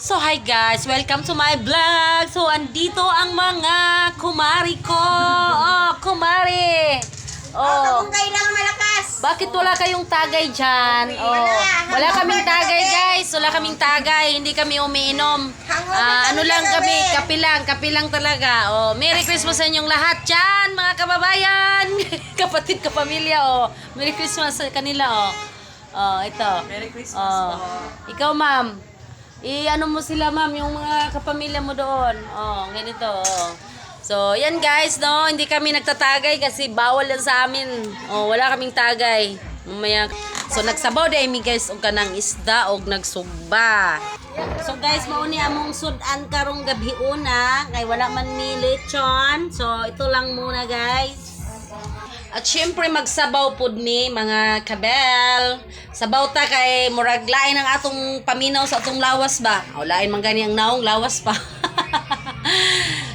So hi guys, welcome to my vlog. So andito ang mga kumari ko. Oh, kumari. Oh. Kung kailangan malakas. Bakit wala kayong tagay dyan? Oh. Wala kaming tagay guys. Wala kaming tagay. Hindi kami umiinom. Ano lang kami, kape lang talaga. Oh, Merry Christmas sa inyong lahat dyan, mga kababayan. Kapatid, kapamilya. Oh. Merry Christmas sa kanila. Oh. Oh, ito. Merry Christmas Oh. po. Ikaw, ma'am. I-ano mo sila, ma'am, yung mga kapamilya mo doon. Oh, ganito. Oh. So, yan guys, no? Hindi kami nagtatagay kasi bawal yan sa amin. Oh, wala kaming tagay. Mamaya. So, nagsabaw dahil mi guys og kanang isda og nagsugba. So, guys, mauni among sudan karong gabi una. Kay wala man ni lechon. So, ito lang muna, guys. At syempre magsabaw pud mi mga kabel. Sabaw ta kay murag lain ang atong paminaw sa atong lawas ba. O lain man gani ang naong lawas pa.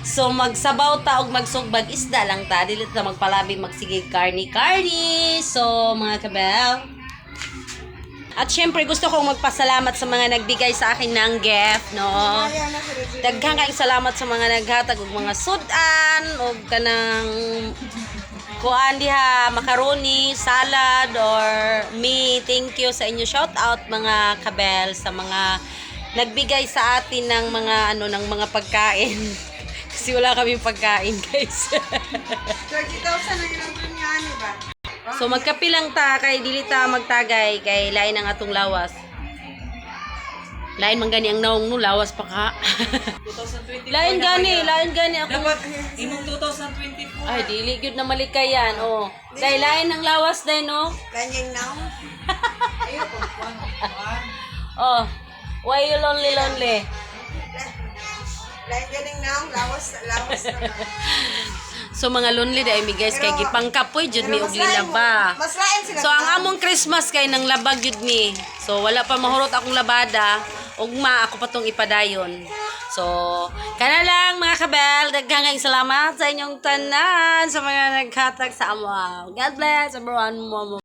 So magsabaw ta og magsugbag isda lang ta, dili ta magpalabi magsigig karni. So mga kabel. At syempre gusto kong magpasalamat sa mga nagbigay sa akin ng gift, no. Daghang kayong salamat sa mga naghatag og mga sudan og kanang kuan diha macaroni, salad or me. Thank you sa inyo. Shout out mga kabel sa mga nagbigay sa atin ng mga ng mga pagkain. Kasi wala kaming pagkain, guys. 30,000 na ilang niyan ba? So magkapi lang ta kay dili ta magtagay kay lain ang atong lawas. Lain man gani ang naong no, lawas pa ka. 2024 lain gani ako. Dapat imong 2024. Ay dili gyud na malikayan, oh. Kay lain ang lawas din, no. Kanyang now. Ayo po. Oh. Why you lonely? Lain ganing now, lawas na. So mga lonely dai mi guys kay gipangkapoy jud mi og linaba. Mas lain sila. So ang among Christmas kay nang labag jud mi. So wala pa mahurot akong labada, ugma ako pa tong ipadayon. So kana lang mga kabel, daghang salamat sa inyong tanan sa mga naghatag sa amo. God bless everyone.